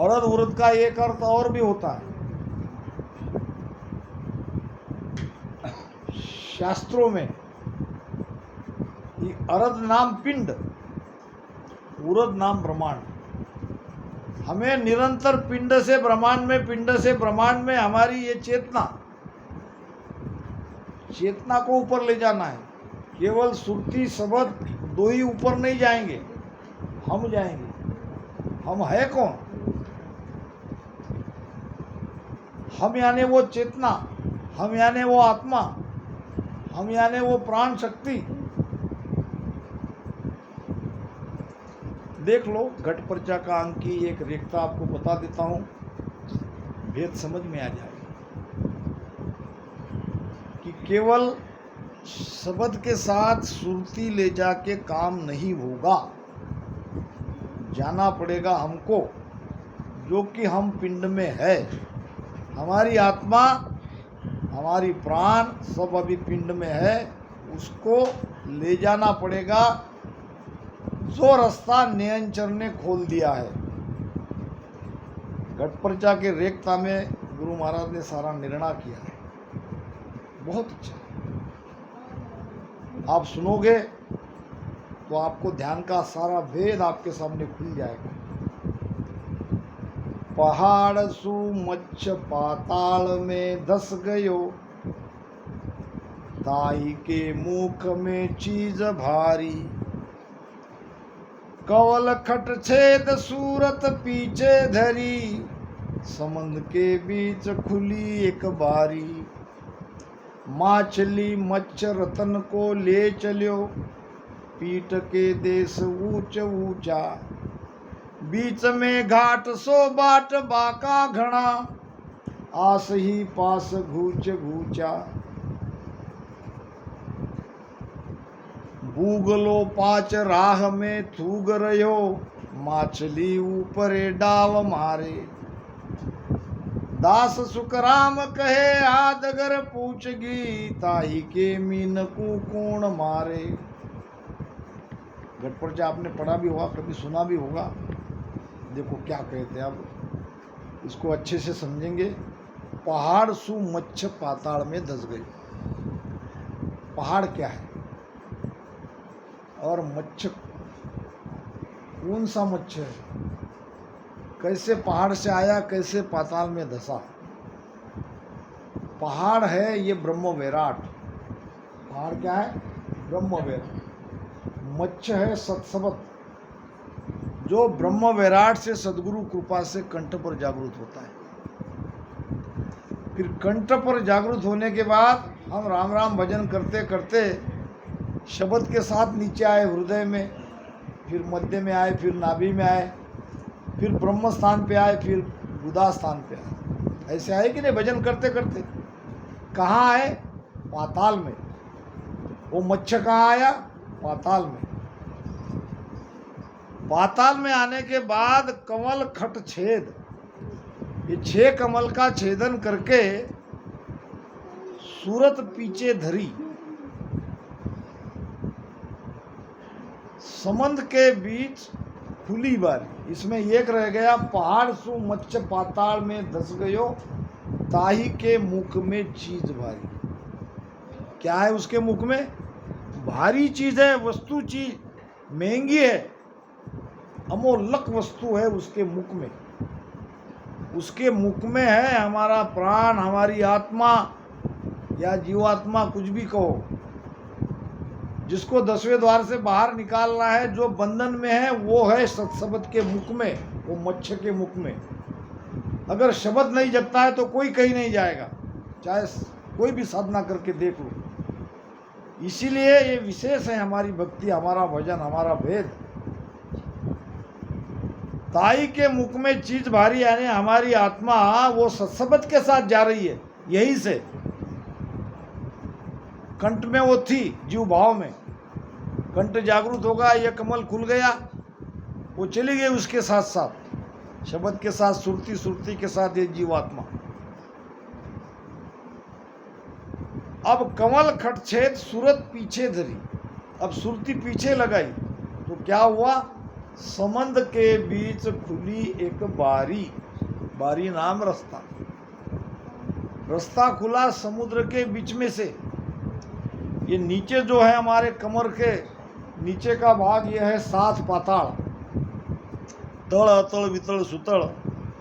औरत उरद का एक अर्थ और भी होता है शास्त्रों में। अरद नाम पिंड, उरद नाम ब्रह्मांड। हमें निरंतर पिंड से ब्रह्मांड में, पिंड से ब्रह्मांड में हमारी ये चेतना को ऊपर ले जाना है। केवल सुरती शब्द दो ही ऊपर नहीं जाएंगे, हम जाएंगे। हम है कौन? हम यानी वो चेतना, हम यानी वो आत्मा, हम यानी वो प्राण शक्ति। देख लो, घट पर्चा का अंक की एक रेखता आपको बता देता हूं, भेद समझ में आ जाएगा कि केवल शब्द के साथ सुरती ले जाके काम नहीं होगा। जाना पड़ेगा हमको, जो कि हम पिंड में है। हमारी आत्मा, हमारी प्राण सब अभी पिंड में है, उसको ले जाना पड़ेगा। जो रास्ता नियंचर ने खोल दिया है। घट पर्चा के रेखता में गुरु महाराज ने सारा निर्णय किया है। बहुत अच्छा। आप सुनोगे तो आपको ध्यान का सारा भेद आपके सामने खुल जाएगा। पहाड़ सु मच्छ पाताल में धस गयो, ताई के मुख में चीज भारी। कवल खट छेद सूरत पीछे धरी, समंद के बीच खुली एक बारी। माछली मच्छ रतन को ले चल्यो, पीठ के देश ऊंच ऊंचा। बीच में घाट सो बाट बाका घना, आस ही पास घूच घूचा। बूगलो पाच राह में थूग रह्यो, माछली ऊपरे डाव मारे। दास सुखराम कहे आदगर पूछगी, ताही के मीन को कौन मारे। घट पर्चा आपने पढ़ा भी होगा, कभी सुना भी होगा। देखो क्या कहते हैं, अब इसको अच्छे से समझेंगे। पहाड़ सु मच्छ पाताल में धस गई। पहाड़ क्या है और मच्छ कौन सा मच्छ है? कैसे पहाड़ से आया, कैसे पाताल में धसा? पहाड़ है ये ब्रह्म वैराट। पहाड़ क्या है? ब्रह्म वैराट। मच्छ है सत्सबत, जो ब्रह्म वैराट से सदगुरु कृपा से कंठ पर जागृत होता है। फिर कंठ पर जागृत होने के बाद हम राम राम भजन करते करते शब्द के साथ नीचे आए हृदय में, फिर मध्य में आए, फिर नाभि में आए, फिर ब्रह्म स्थान पे आए, फिर गुदा स्थान पे आए। ऐसे आए कि नहीं भजन करते करते? कहाँ आए? पाताल में। वो मच्छ कहाँ आया? पाताल में। पाताल में आने के बाद कमल खट छेद, ये 6 कमल का छेदन करके सूरत पीछे धरी। समंद के बीच खुली बारी। इसमें एक रह गया, पहाड़ सु मच्छ पाताल में धस गयो, ताही के मुख में चीज भारी। क्या है उसके मुख में? भारी चीज है, वस्तु, चीज महंगी है, अमोलक वस्तु है उसके मुख में। उसके मुख में है हमारा प्राण, हमारी आत्मा या जीवात्मा, कुछ भी कहो, जिसको 10वें द्वार से बाहर निकालना है। जो बंधन में है वो है सत्शब्द के मुख में, वो मच्छ के मुख में। अगर शब्द नहीं जपता है तो कोई कहीं नहीं जाएगा, चाहे कोई भी साधना करके देख लो। इसीलिए ये विशेष है हमारी भक्ति, हमारा भजन, हमारा भेद। ताई के मुख में चीज भारी, यानी हमारी आत्मा वो सत्शब्द के साथ जा रही है। यहीं से कंठ में वो थी, जीव भाव में। कंठ जागृत होगा, यह कमल खुल गया, वो चली गई उसके साथ साथ, शब्द के साथ, सुरती, सुरती के साथ ये जीवात्मा। अब कमल खटछेद सूरत पीछे धरी। अब सुरती पीछे लगाई तो क्या हुआ? समंद के बीच खुली एक बारी, बारी नाम रास्ता, रास्ता खुला समुद्र के बीच में से। ये नीचे जो है हमारे कमर के नीचे का भाग, यह है 7 पाताल, तल अतल वितल सुतल,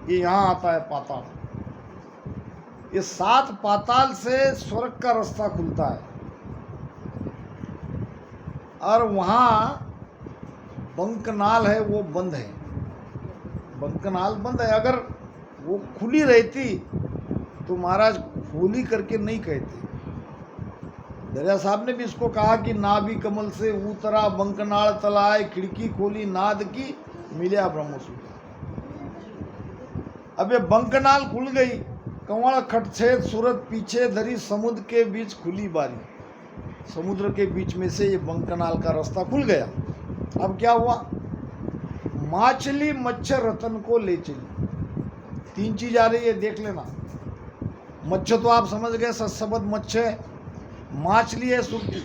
ये यहाँ आता है पाताल। ये 7 पाताल से स्वर्ग का रास्ता खुलता है और वहाँ बंकनाल है वो बंद है, बंकनाल बंद है। अगर वो खुली रहती तो महाराज खोली करके नहीं कहते। दरिया साहब ने भी इसको कहा कि नाभि कमल से उतरा बंकनाल तलाए, खिड़की खोली नाद की मिला ब्रह्मसूत्र। अब ये बंकनाल खुल गई, कंवड़ खटछेद सूरत पीछे धरी, समुद्र के बीच खुली बारी। समुद्र के बीच में से ये बंकनाल का रास्ता खुल गया। अब क्या हुआ? माछली मच्छर रतन को ले चली। 3 चीज आ रही है, देख लेना। मच्छ तो आप समझ गए, सत्शब्द मच्छ है। माछली है सुरती,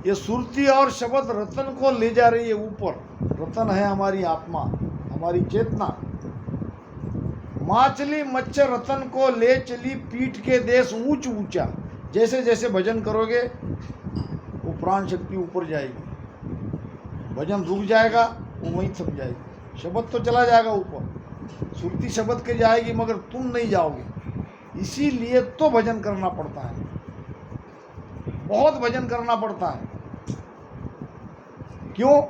ये सुरती और शब्द रतन को ले जा रही है ऊपर। रतन है हमारी आत्मा, हमारी चेतना। माछली मच्छर रतन को ले चली, पीठ के देश ऊंच ऊंचा। जैसे जैसे भजन करोगे वो प्राण शक्ति ऊपर जाएगी, भजन रुक जाएगा वो वहीं थम जाएगी, शब्द तो चला जाएगा ऊपर, सुरती शब्द के जाएगी मगर तुम नहीं जाओगे। इसीलिए तो भजन करना पड़ता है, बहुत भजन करना पड़ता है। क्यों?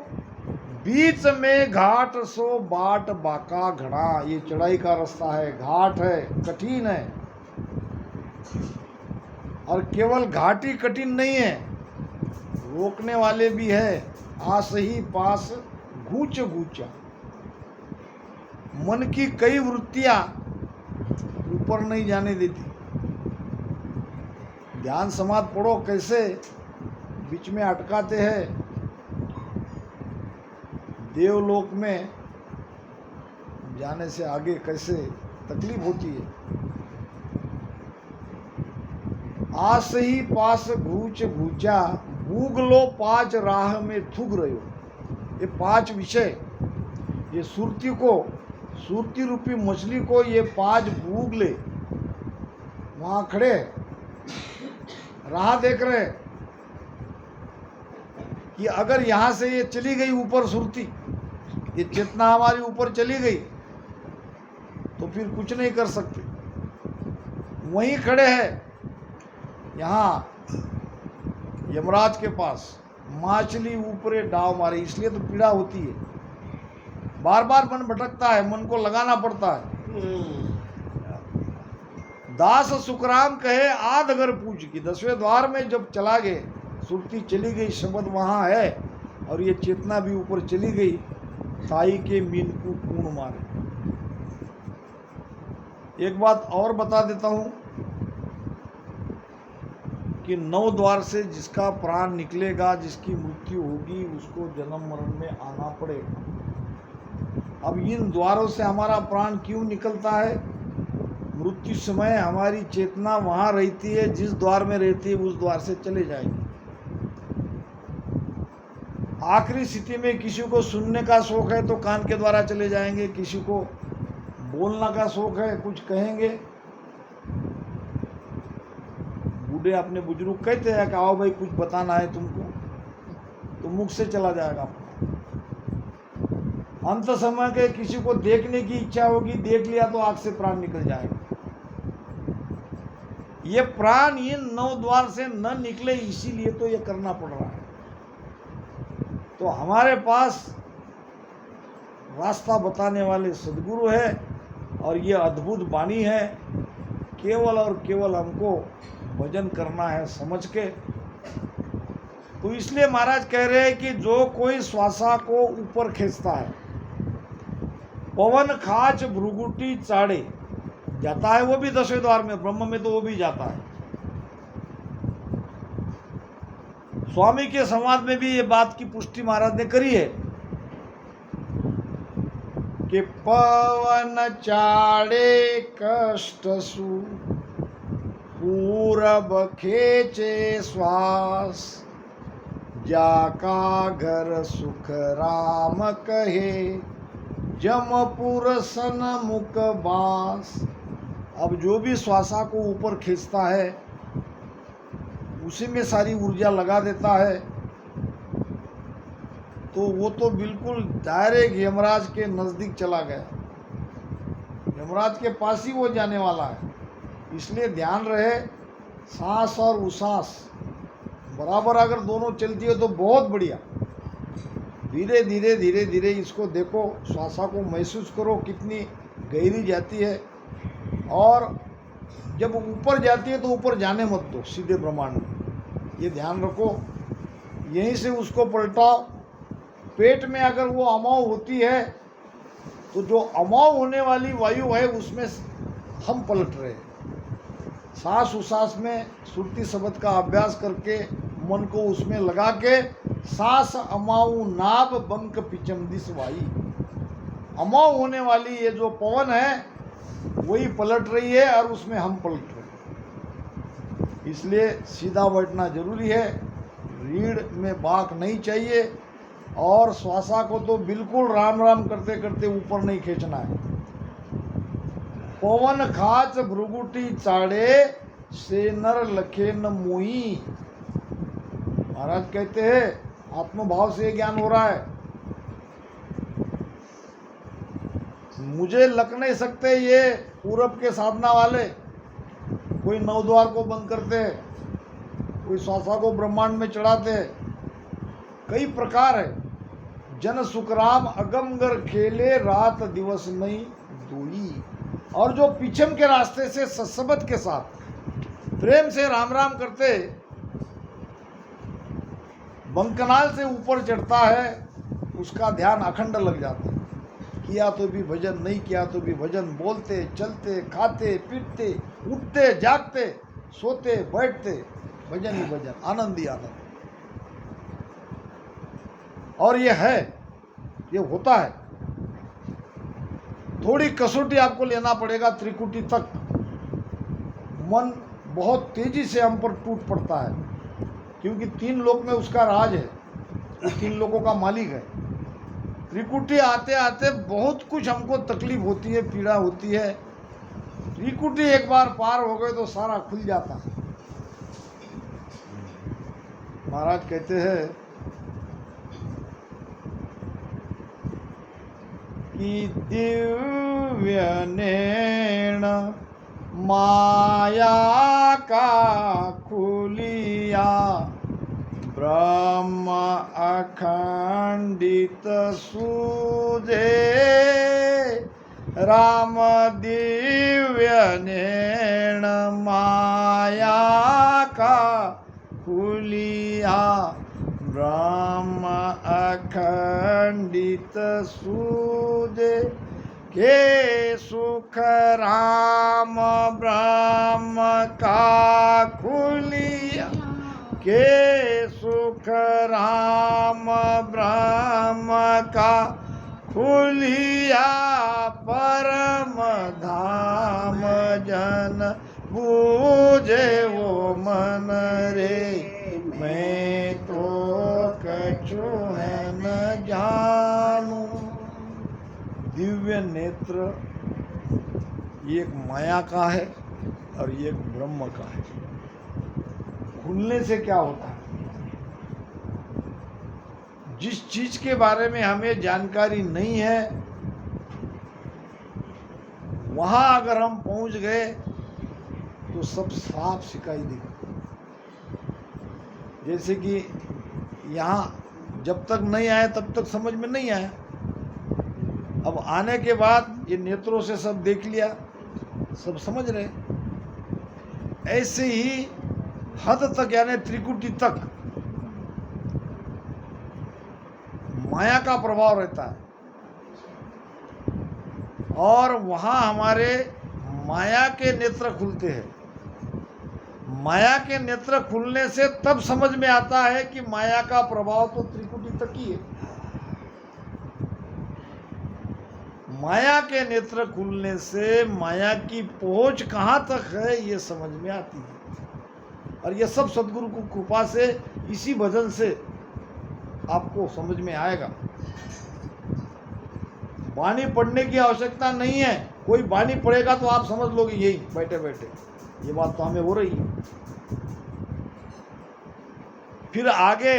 बीच में घाट सो बाट बाका घड़ा। ये चढ़ाई का रास्ता है, घाट है, कठिन है। और केवल घाट ही कठिन नहीं है, रोकने वाले भी है। आस ही पास घूच घूचा, मन की कई वृत्तियां ऊपर नहीं जाने देती। ध्यान समाध पढ़ो, कैसे बीच में अटकाते हैं। देवलोक में जाने से आगे कैसे तकलीफ होती है। आस ही पास घूच घूचा, भूग लो 5 राह में थुग रहे हो। ये 5 विषय, ये सुरती को, सुरती रूपी मछली को ये 5 भूग ले। वहां खड़े राह देख रहे कि अगर यहां से ये चली गई ऊपर, सुरती ये चेतना हमारी ऊपर चली गई तो फिर कुछ नहीं कर सकते। वहीं खड़े हैं यहाँ यमराज के पास, माछली ऊपरे डाव मारे। इसलिए तो पीड़ा होती है, बार बार मन भटकता है, मन को लगाना पड़ता है। दास सुखराम कहे आधगर पूछ की। 10वें द्वार में जब चला गए, सुरती चली गई, शब्द वहां है और ये चेतना भी ऊपर चली गई। ताई के मीन को कूण मारे। एक बात और बता देता हूं कि 9 द्वार से जिसका प्राण निकलेगा, जिसकी मृत्यु होगी, उसको जन्म मरण में आना पड़ेगा। अब इन द्वारों से हमारा प्राण क्यों निकलता है? मृत्यु समय हमारी चेतना वहां रहती है, जिस द्वार में रहती है उस द्वार से चले जाएगी। आखिरी स्थिति में किसी को सुनने का शौक है तो कान के द्वारा चले जाएंगे, किसी को बोलना का शौक है, कुछ कहेंगे। बूढ़े अपने बुजुर्ग कहते हैं कि आओ भाई कुछ बताना है तुमको, तो मुख से चला जाएगा। अंत समय के किसी को देखने की इच्छा होगी, देख लिया तो आंख से प्राण निकल जाएगा। ये प्राण इन 9 द्वार से न निकले, इसीलिए तो ये करना पड़ रहा है। तो हमारे पास रास्ता बताने वाले सदगुरु है और ये अद्भुत वाणी है। केवल और केवल हमको भजन करना है समझ के। तो इसलिए महाराज कह रहे हैं कि जो कोई श्वासा को ऊपर खींचता है, पवन खाच भ्रुगुटी चाड़े जाता है, वो भी 10वें द्वार में, ब्रह्म में तो वो भी जाता है। स्वामी के संवाद में भी ये बात की पुष्टि महाराज ने करी है कि पवन चाड़े कष्ट सु पूरब खेचे श्वास, जाका घर सुख राम कहे, जमपुर सन्मुख बास। अब जो भी श्वासा को ऊपर खींचता है उसी में सारी ऊर्जा लगा देता है, तो वो तो बिल्कुल डायरेक्ट यमराज के नज़दीक चला गया, यमराज के पास ही वो जाने वाला है। इसलिए ध्यान रहे, सांस और उसास बराबर अगर दोनों चलती है तो बहुत बढ़िया। धीरे धीरे धीरे धीरे इसको देखो, श्वासा को महसूस करो कितनी गहरी जाती है, और जब ऊपर जाती है तो ऊपर जाने मत दो सीधे ब्रह्मांड में, ये ध्यान रखो। यहीं से उसको पलटाओ। पेट में अगर वो अमाव होती है तो जो अमाव होने वाली वायु है उसमें हम पलट रहे हैं। सांस उसास में सुरती शब्द का अभ्यास करके मन को उसमें लगा के, सांस अमाऊ नाभ बंक पिचम दिस वाई, अमाव होने वाली ये जो पवन है वही पलट रही है और उसमें हम पलट रहे हैं। इसलिए सीधा बैठना जरूरी है, रीढ़ में बाक नहीं चाहिए, और श्वासा को तो बिल्कुल राम राम करते करते ऊपर नहीं खींचना है। पवन खाच भृगुटी चाड़े, से नर लखे न मोही। महाराज कहते हैं आत्मभाव से ज्ञान हो रहा है, मुझे लग नहीं सकते ये पूरब के साधना वाले। कोई नवद्वार को बंद करते, कोई श्वासा को ब्रह्मांड में चढ़ाते, कई प्रकार है। जन सुखराम अगमगर खेले, रात दिवस नहीं दोई। और जो पीछम के रास्ते से सत्सबत के साथ प्रेम से राम राम करते, बंकनाल से ऊपर चढ़ता है, उसका ध्यान अखंड लग जाता है। किया तो भी भजन, नहीं किया तो भी भजन, बोलते चलते खाते पीते उठते जागते सोते बैठते भजन ही भजन, आनंद ही आनंद। और ये है, ये होता है। थोड़ी कसौटी आपको लेना पड़ेगा, त्रिकुटी तक मन बहुत तेजी से हम पर टूट पड़ता है, क्योंकि 3 लोक में उसका राज है, 3 लोकों का मालिक है। त्रिकुटी आते आते बहुत कुछ हमको तकलीफ होती है, पीड़ा होती है। त्रिकुटी एक बार पार हो गए तो सारा खुल जाता है। महाराज कहते हैं कि दिव्य नैण माया का खुलिया, ब्रह्म अखंडित सूझे, राम दिव्य नैण माया का खुलिया, ब्रह्म अखंडित सूझे, के सुख राम ब्रह्म का खुलिया, के सुख राम ब्रह्म का खुलिया, परम धाम जन बूझे वो मन रे, मैं तो कछु है न जानू। दिव्य नेत्र ये एक माया का है और ये एक ब्रह्म का है। खुलने से क्या होता है? जिस चीज के बारे में हमें जानकारी नहीं है वहां अगर हम पहुंच गए तो सब साफ सिखाई देगा। जैसे कि यहाँ जब तक नहीं आए तब तक समझ में नहीं आया, अब आने के बाद ये नेत्रों से सब देख लिया, सब समझ रहे। ऐसे ही हद तक यानी त्रिकुटी तक माया का प्रभाव रहता है, और वहां हमारे माया के नेत्र खुलते हैं। माया के नेत्र खुलने से तब समझ में आता है कि माया का प्रभाव तो त्रिकुटी तक ही है। माया के नेत्र खुलने से माया की पहुंच कहाँ तक है ये समझ में आती है। और ये सब सदगुरु की कृपा से, इसी भजन से आपको समझ में आएगा। वाणी पढ़ने की आवश्यकता नहीं है, कोई वाणी पढ़ेगा तो आप समझ लोगे यही बैठे बैठे, ये बात तो हमें हो रही है। फिर आगे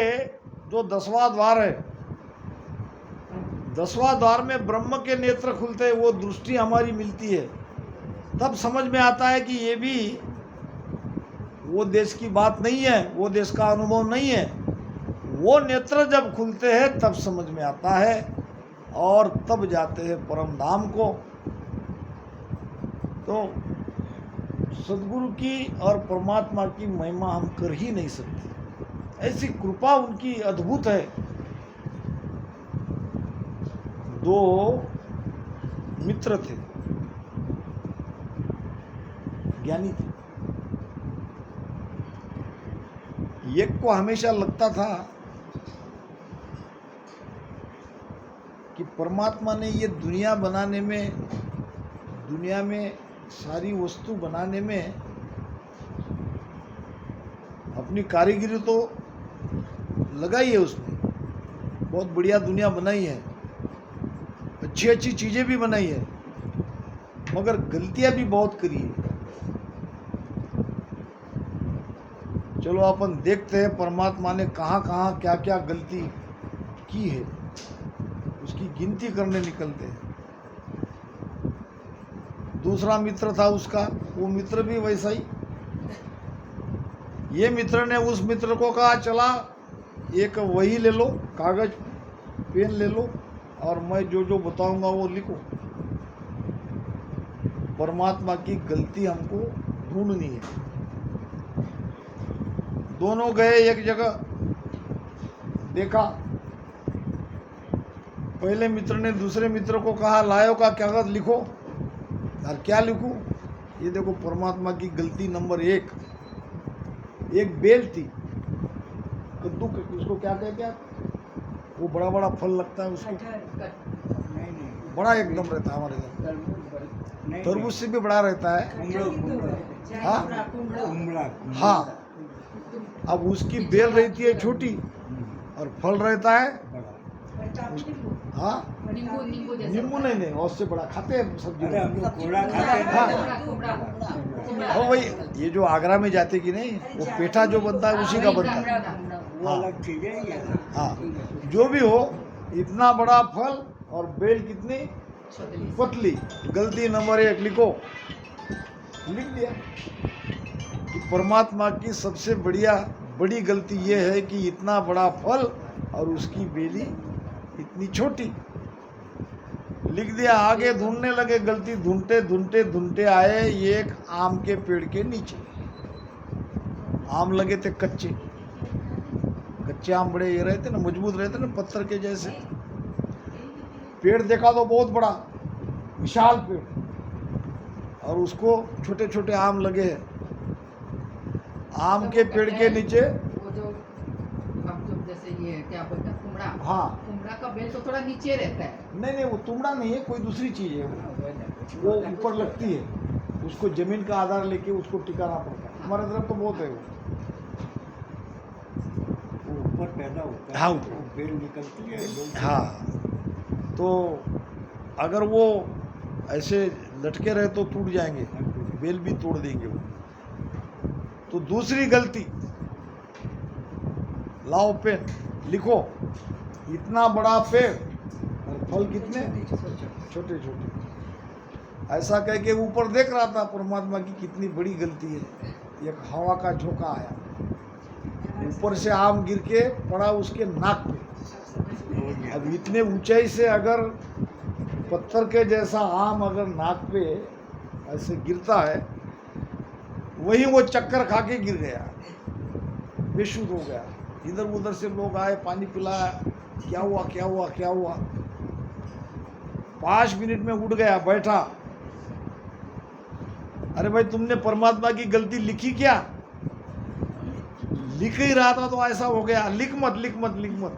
जो 10वां द्वार है, 10वां द्वार में ब्रह्म के नेत्र खुलते हैं, वो दृष्टि हमारी मिलती है, तब समझ में आता है कि ये भी वो देश की बात नहीं है, वो देश का अनुभव नहीं है। वो नेत्र जब खुलते हैं तब समझ में आता है और तब जाते हैं परम धाम को। तो सदगुरु की और परमात्मा की महिमा हम कर ही नहीं सकते, ऐसी कृपा उनकी अद्भुत है। 2 मित्र थे, ज्ञानी थे। एक को हमेशा लगता था कि परमात्मा ने ये दुनिया बनाने में, दुनिया में सारी वस्तु बनाने में अपनी कारीगरी तो लगाई है, उसने बहुत बढ़िया दुनिया बनाई है, अच्छी अच्छी चीज़ें भी बनाई है, मगर गलतियां भी बहुत करी है। चलो अपन देखते हैं परमात्मा ने कहाँ कहाँ क्या क्या गलती की है, उसकी गिनती करने निकलते हैं। दूसरा मित्र था उसका, वो मित्र भी वैसा ही। ये मित्र ने उस मित्र को कहा, चला एक वही ले लो, कागज पेन ले लो और मैं जो जो बताऊंगा वो लिखो। परमात्मा की गलती हमको ढूंढनी है। दोनों गए एक जगह, देखा, पहले मित्र ने दूसरे मित्र को कहा, लायो का कागज लिखो। यार क्या लिखूं? ये देखो परमात्मा की गलती नंबर 1, एक बेल थी, कद्दू, उसको क्या कहते हैं, वो बड़ा बड़ा फल लगता है, उसको बड़ा एकदम रहता है हमारे घर, तरबूज से भी बड़ा रहता है। हाँ, अब उसकी बेल रहती है छोटी और फल रहता है, हाँ नींबू नहीं, उससे बड़ा खाते हैं सब्जी। हाँ वही, ये जो आगरा में जाते कि नहीं, वो पेठा जो बनता है उसी का बनता है। हाँ, जो भी हो, इतना बड़ा फल और बेल कितनी पतली। गलती नंबर 1 लिखो। लिख दिया कि परमात्मा की सबसे बड़ी गलती ये है कि इतना बड़ा फल और उसकी बेली इतनी छोटी। लिख दिया। आगे ढूंढने लगे, गलती ढूंढते ढूंढते ढूंढते आए एक आम के पेड़ के नीचे। आम लगे थे कच्चे आम, बड़े ये रहते ना, मजबूत रहते ना, पत्थर के जैसे। पेड़ देखा तो बहुत बड़ा विशाल पेड़, और उसको छोटे छोटे आम लगे हैं। आम के पेड़ के नीचे वो जो जैसे ये क्या बोलते हैं, कुमड़ा। हाँ, कुमड़ा का बेल तो थोड़ा नीचे रहता है। नहीं वो तुमड़ा नहीं है, कोई दूसरी चीज है, वो ऊपर लगती है, उसको जमीन का आधार लेके उसको टिकाना पड़ता है। हमारे तरफ तो बहुत है वो ऊपर पैदा होता है। हाँ, बेल निकलती है। हाँ, तो अगर वो ऐसे लटके रहे तो टूट जाएंगे, बेल भी तोड़ देंगे वो। तो दूसरी गलती, लाओ पेन, लिखो, इतना बड़ा पेड़ और फल कितने छोटे छोटे। ऐसा कह के ऊपर देख रहा था परमात्मा की कितनी बड़ी गलती है। एक हवा का झोंका आया, ऊपर से आम गिर के पड़ा उसके नाक पे। अब इतने ऊंचाई से अगर पत्थर के जैसा आम अगर नाक पे ऐसे गिरता है, वही वो चक्कर खा के गिर गया, बेशुद्ध हो गया। इधर उधर से लोग आए, पानी पिलाया, क्या हुआ क्या हुआ क्या हुआ। 5 मिनट में उठ गया, बैठा। अरे भाई, तुमने परमात्मा की गलती लिखी क्या? लिख ही रहा था तो ऐसा हो गया। लिख मत लिख मत लिख मत।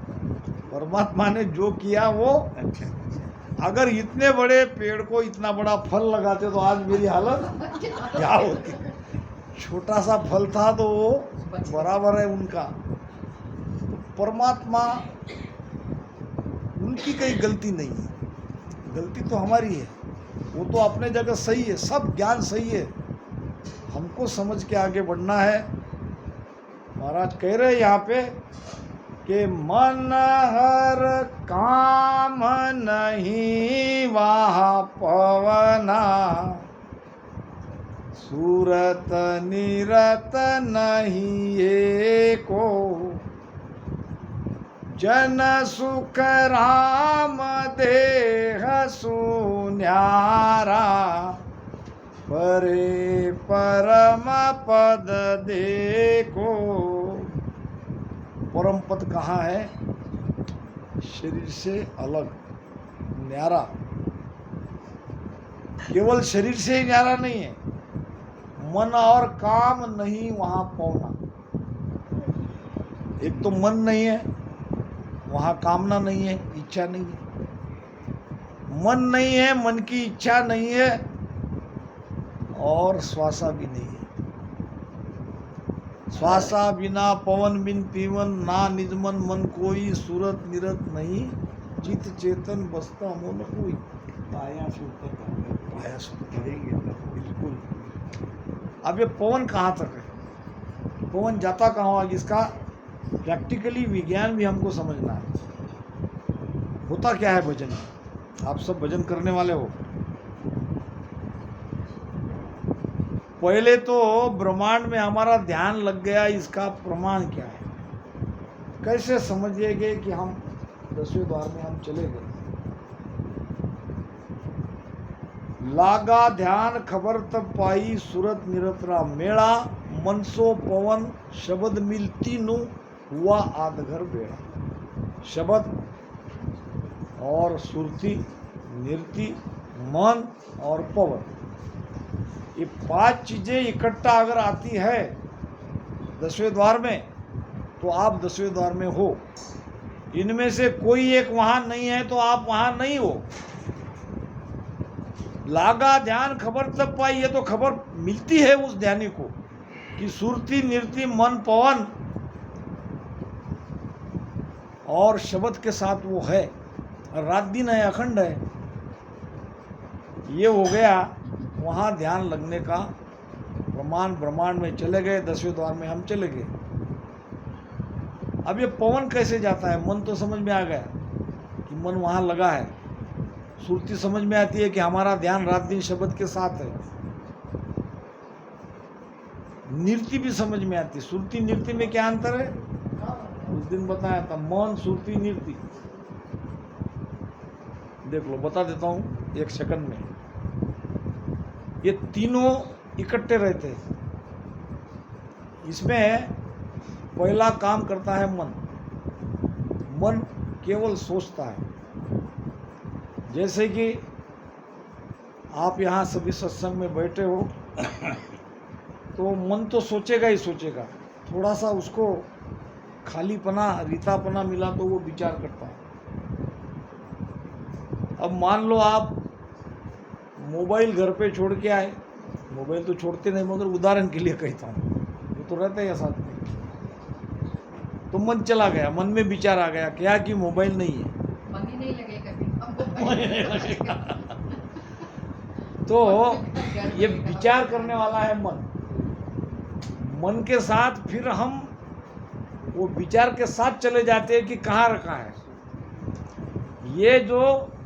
परमात्मा ने जो किया वो अच्छा, अगर इतने बड़े पेड़ को इतना बड़ा फल लगाते तो आज मेरी हालत क्या होती। छोटा सा फल था तो वो बराबर है उनका। परमात्मा, उनकी कहीं गलती नहीं है, गलती तो हमारी है। वो तो अपने जगह सही है, सब ज्ञान सही है, हमको समझ के आगे बढ़ना है। महाराज कह रहे हैं यहाँ पे कि मन हर काम नहीं वहाँ पवना, सूरत निरत नहीं एको, जन सुख राम देह सुन्यारा, परे परम पद देखो। परम पद कहाँ है? शरीर से अलग, न्यारा। केवल शरीर से ही न्यारा नहीं है, मन और काम नहीं वहां पाना। एक तो मन नहीं है, वहां कामना नहीं है, इच्छा नहीं है। मन नहीं है, मन की इच्छा नहीं है, और श्वासा भी नहीं है। श्वासा बिना पवन बिन पीवन, ना निजमन मन कोई, सूरत निरत नहीं चित चेतन बसता मोन कोई। पाया सुपर पाया सुपर। करेंगे तब। बिल्कुल। अब ये पवन कहाँ तक है, पवन जाता कहाँ हुआ, इसका प्रैक्टिकली विज्ञान भी हमको समझना है। होता क्या है भजन? आप सब भजन करने वाले हो। पहले तो ब्रह्मांड में हमारा ध्यान लग गया, इसका प्रमाण क्या है? कैसे समझिएगे कि हम 10वें द्वार में हम चले गए? लागा ध्यान खबर तब पाई, सूरत निरतरा मेला, मनसो पवन शब्द मिल तीनों, हुआ आधघर बेड़ा। शब्द और सुरती, निरति, मन और पवन, ये 5 चीजें इकट्ठा अगर आती है 10वें द्वार में, तो आप 10वें द्वार में हो। इनमें से कोई एक वहां नहीं है तो आप वहां नहीं हो। लागा ध्यान खबर तब पाई, ये तो खबर मिलती है उस ध्यानी को कि सुरती, निरति, मन, पवन और शब्द के साथ वो है, रात दिन है, अखंड है। ये हो गया वहाँ ध्यान लगने का प्रमाण। ब्रह्मांड में चले गए, 10वें द्वार में हम चले गए। अब ये पवन कैसे जाता है? मन तो समझ में आ गया कि मन वहाँ लगा है। सुरती समझ में आती है कि हमारा ध्यान रात दिन शब्द के साथ है। निरति भी समझ में आती है। सुरती निरति में क्या अंतर है? उस दिन बताया था, मन, सुरती, निरति। देख लो, बता देता हूँ 1 सेकंड में। ये तीनों इकट्ठे रहते हैं। इसमें पहला काम करता है मन। मन केवल सोचता है। जैसे कि आप यहाँ सभी सत्संग में बैठे हो, तो मन तो सोचेगा ही सोचेगा। थोड़ा सा उसको खालीपना, रितापना मिला तो वो विचार करता है। अब मान लो आप मोबाइल घर पे छोड़ के आए, मोबाइल तो छोड़ते नहीं मगर उदाहरण के लिए कहता हूँ, वो तो रहता है साथ में, तो मन चला गया, मन में विचार आ गया क्या कि मोबाइल नहीं है, मन ही नहीं लगेगा फिर। मन ही नहीं लगेगा। तो ये विचार करने वाला है मन। मन के साथ फिर हम वो विचार के साथ चले जाते हैं कि कहाँ रखा है। ये जो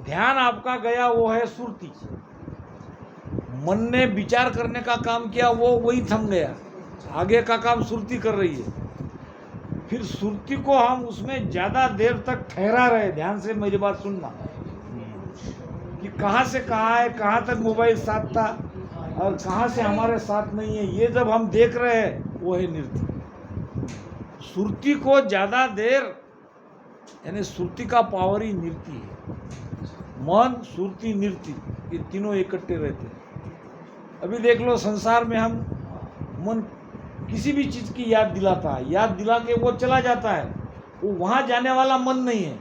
ध्यान आपका गया वो है सुरती। मन ने विचार करने का काम किया, वो वही थम गया, आगे का काम सुरती कर रही है। फिर सुरती को हम उसमें ज़्यादा देर तक ठहरा रहे। ध्यान से मेरी बात सुनना कि कहाँ से कहाँ है, कहाँ तक मोबाइल साथ था और कहाँ से हमारे साथ नहीं है, ये जब हम देख रहे हैं वो है निरति। सुरती को ज़्यादा देर, यानी सुरती का पावर ही निरति है। मन, सुरती, निरति, ये तीनों इकट्ठे रहते हैं। अभी देख लो, संसार में हम मन किसी भी चीज़ की याद दिलाता है, याद दिला के वो चला जाता है। वो वहाँ जाने वाला मन नहीं है,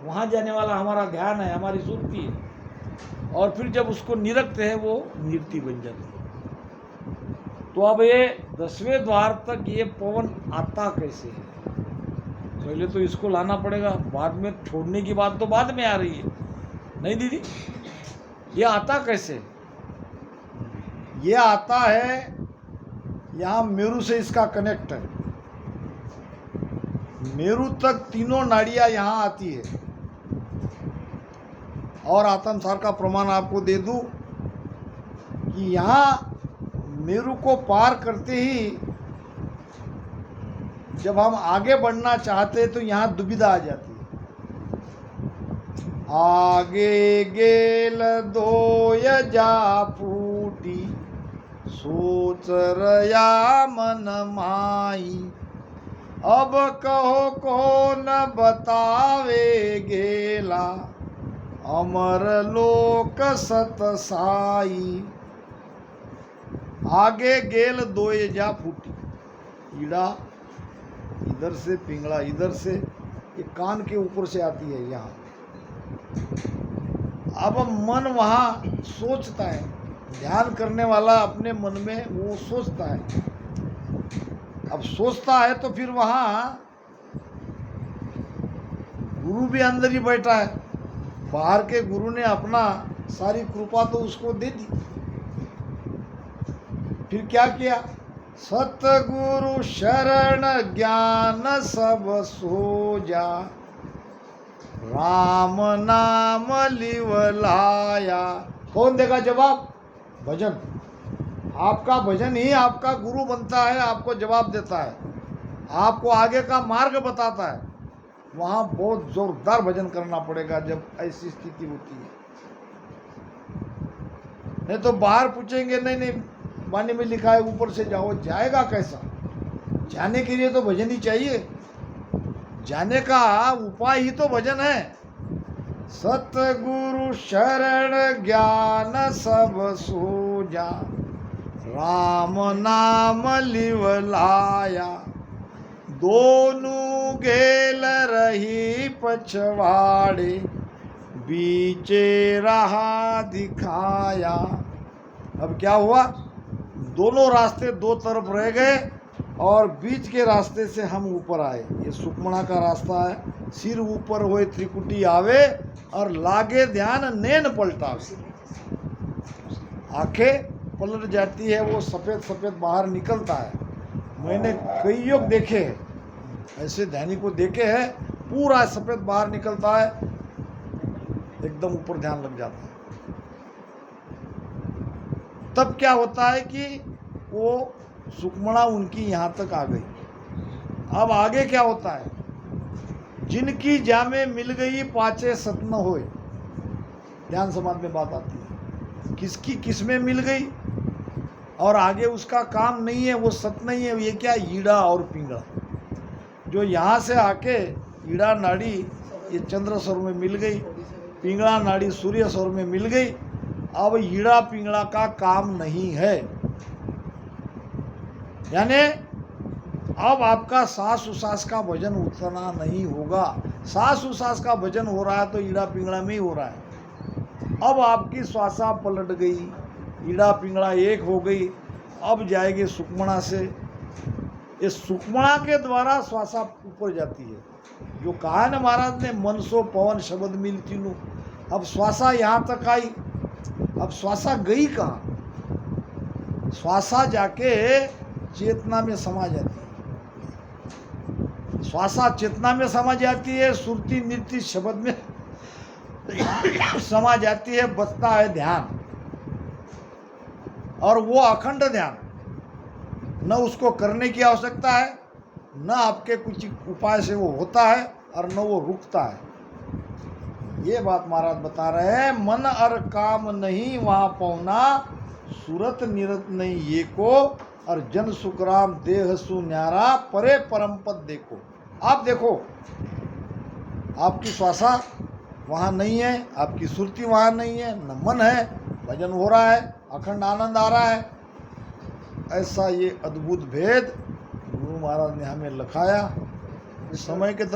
वहाँ जाने वाला हमारा ध्यान है, हमारी सुरती है। और फिर जब उसको निरखते हैं वो निरति बन जाती है। तो अब ये 10वें द्वार तक ये पवन आता कैसे है? पहले तो इसको लाना पड़ेगा, बाद में छोड़ने की बात तो बाद में आ रही है, नहीं दीदी? ये आता कैसे? ये आता है यहाँ मेरू से, इसका कनेक्ट है मेरू तक, तीनों नाड़ियाँ यहाँ आती है। और आत्मसार का प्रमाण आपको दे दूं कि यहाँ मेरू को पार करते ही जब हम आगे बढ़ना चाहते तो यहाँ दुविधा आ जाती है। आगे गेल दोय जा फूटी, सोच रया मन माई, अब कहो कौन बतावे गेला, अमर लोक सतसाई। आगे गेल दोय जा फूटी, ईड़ा इधर से, पिंगला इधर से, ये कान के ऊपर से आती है यहाँ। अब मन वहाँ सोचता है, ध्यान करने वाला अपने मन में वो सोचता है। अब सोचता है तो फिर वहाँ गुरु भी अंदर ही बैठा है, बाहर के गुरु ने अपना सारी कृपा तो उसको दे दी। फिर क्या किया? सतगुरु शरण ज्ञान सब सो जा, राम नाम लिवलाया। कौन देगा जवाब? भजन। आपका भजन ही आपका गुरु बनता है, आपको जवाब देता है, आपको आगे का मार्ग बताता है। वहाँ बहुत जोरदार भजन करना पड़ेगा जब ऐसी स्थिति होती है। नहीं तो बाहर पूछेंगे, नहीं नहीं वाणी में लिखा है ऊपर से जाओ, जाएगा कैसा? जाने के लिए तो भजन ही चाहिए, जाने का उपाय ही तो भजन है। सतगुरु शरण ज्ञान सब सो जा, राम नाम लिवलाया, दोनों गेल रही पछवाड़े, बीचे रहा दिखाया। अब क्या हुआ? दोनों रास्ते दो तरफ रह गए और बीच के रास्ते से हम ऊपर आए। ये सुकमणा का रास्ता है। सिर ऊपर होए त्रिकुटी आवे और लागे ध्यान नैन पलटावे। आंखें पलट जाती है, वो सफ़ेद सफ़ेद बाहर निकलता है। मैंने कई योग देखे हैं, ऐसे ध्यानी को देखे हैं, पूरा सफ़ेद बाहर निकलता है, एकदम ऊपर ध्यान लग जाता है। तब क्या होता है कि वो सुकमणा उनकी यहाँ तक आ गई। अब आगे क्या होता है? जिनकी जामे मिल गई पाचे सत न होए, ध्यान समाज में बात आती है। किसकी किस में मिल गई और आगे उसका काम नहीं है, वो सत नहीं है। ये क्या? ईड़ा और पिंगला। जो यहाँ से आके ईड़ा नाड़ी ये चंद्र स्वर में मिल गई, पिंगला नाड़ी सूर्य स्वर में मिल गई। अब ईड़ा पिंगला का काम नहीं है, यानी अब आपका सांस उसास का भजन उतना नहीं होगा। सांस उसास का भजन हो रहा है तो ईड़ा पिंगला में ही हो रहा है। अब आपकी श्वासा पलट गई, ईड़ा पिंगला एक हो गई। अब जाएगी सुकमणा से, इस सुकमणा के द्वारा श्वासा ऊपर जाती है। जो कहा है ना महाराज ने, मन सो पवन शब्द मिल तीनों। अब श्वासा यहाँ तक आई, अब श्वासा गई कहाँ? श्वासा जाके चेतना में समा जाती है। श्वासा चेतना में समा जाती है, सुरती नृत्य शब्द में समा जाती है। बचता है ध्यान, और वो अखंड ध्यान। न उसको करने की आवश्यकता है, न आपके कुछ उपाय से वो होता है, और न वो रुकता है। ये बात महाराज बता रहे हैं। मन और काम नहीं वहाँ पौना, सूरत निरत नहीं ये को, और जन सुखराम देह सु न्यारा, परे परम पद देखो। आप देखो, आपकी श्वासा वहाँ नहीं है, आपकी सुरती वहाँ नहीं है, न मन है, भजन हो रहा है, अखंड आनंद आ रहा है। ऐसा ये अद्भुत भेद गुरु महाराज ने हमें लखाया। समय के